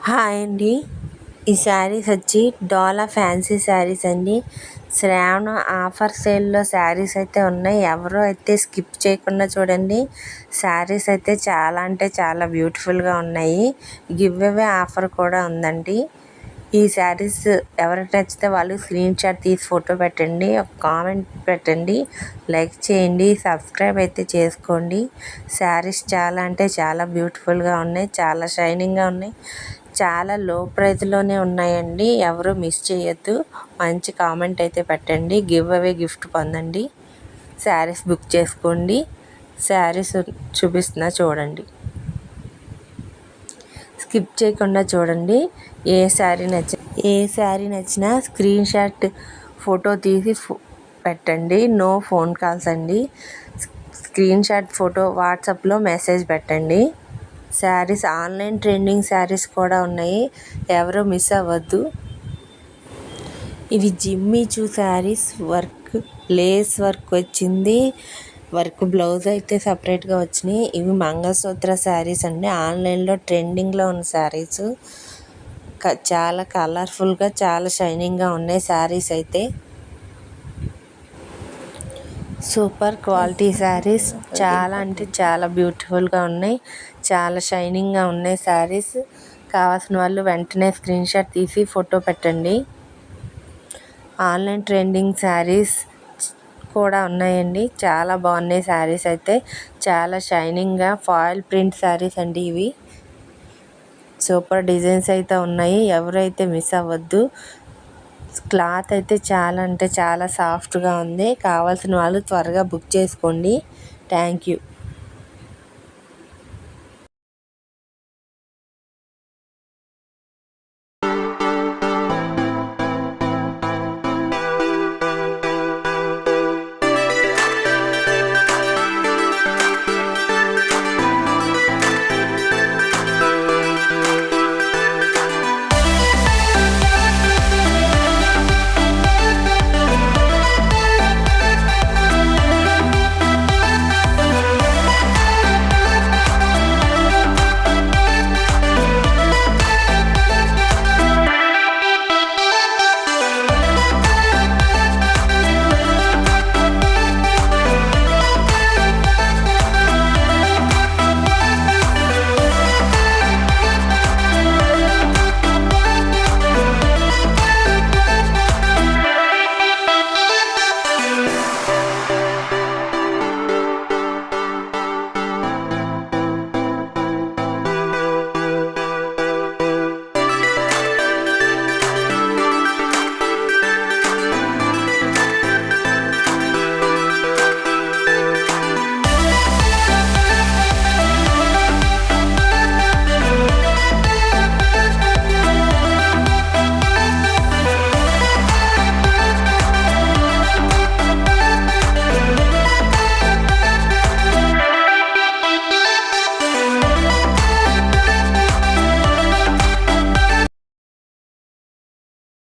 Hi అండి. ఈ శారీస్ వచ్చి డోలా ఫ్యాన్సీ శారీస్ అండి. శ్రావణ ఆఫర్ సేల్లో శారీస్ అయితే ఉన్నాయి. ఎవరు అయితే స్కిప్ చేయకుండా చూడండి. శారీస్ అయితే చాలా అంటే చాలా బ్యూటిఫుల్గా ఉన్నాయి. గివ్ అవే ఆఫర్ కూడా ఉందండి. ఈ శారీస్ ఎవరికి నచ్చితే వాళ్ళు స్క్రీన్ షాట్ తీసి ఫోటో పెట్టండి, ఒక కామెంట్ పెట్టండి, లైక్ చేయండి, సబ్స్క్రైబ్ అయితే చేసుకోండి. శారీస్ చాలా అంటే చాలా బ్యూటిఫుల్గా ఉన్నాయి, చాలా షైనింగ్గా ఉన్నాయి, చాలా లో ప్రైస్లోనే ఉన్నాయండి. ఎవరు మిస్ చేయొద్దు. మంచి కామెంట్ అయితే పెట్టండి, గివ్ అవే గిఫ్ట్ పొందండి, శారీస్ బుక్ చేసుకోండి. శారీస్ చూపిస్తున్నా చూడండి, స్కిప్ చేయకుండా చూడండి. ఏ శారీ నచ్చినా స్క్రీన్ షాట్ ఫోటో తీసి పెట్టండి. నో ఫోన్ కాల్స్ అండి. స్క్రీన్ షాట్ ఫోటో వాట్సాప్లో మెసేజ్ పెట్టండి. శారీస్ ఆన్లైన్ ట్రెండింగ్ శారీస్ కూడా ఉన్నాయి, ఎవరు మిస్ అవ్వద్దు. ఇవి Jimmy Choo saris, work lace work వచ్చింది, వర్క్ బ్లౌజ్ అయితే సపరేట్గా వచ్చినాయి. ఇవి మంగళసూత్ర శారీస్ అండి. ఆన్లైన్లో ట్రెండింగ్లో ఉన్న శారీస్, చాలా కలర్ఫుల్గా చాలా షైనింగ్గా ఉన్నాయి శారీస్ అయితే. సూపర్ క్వాలిటీ శారీస్, చాలా అంటే చాలా బ్యూటిఫుల్గా ఉన్నాయి, చాలా షైనింగ్గా ఉన్నాయి శారీస్. కావాల్సిన వాళ్ళు వెంటనే స్క్రీన్ షాట్ తీసి ఫోటో పెట్టండి. ఆన్లైన్ ట్రెండింగ్ శారీస్ కూడా ఉన్నాయండి, చాలా బాగున్నాయి శారీస్ అయితే. చాలా షైనింగ్గా ఫాయిల్ ప్రింట్ శారీస్ అండి ఇవి. సూపర్ డిజైన్స్ అయితే ఉన్నాయి, ఎవరైతే మిస్ అవ్వద్దు. క్లాత్ అయితే చాలా అంటే చాలా సాఫ్ట్గా ఉంది. కావాల్సిన వాళ్ళు త్వరగా బుక్ చేసుకోండి. Thank you.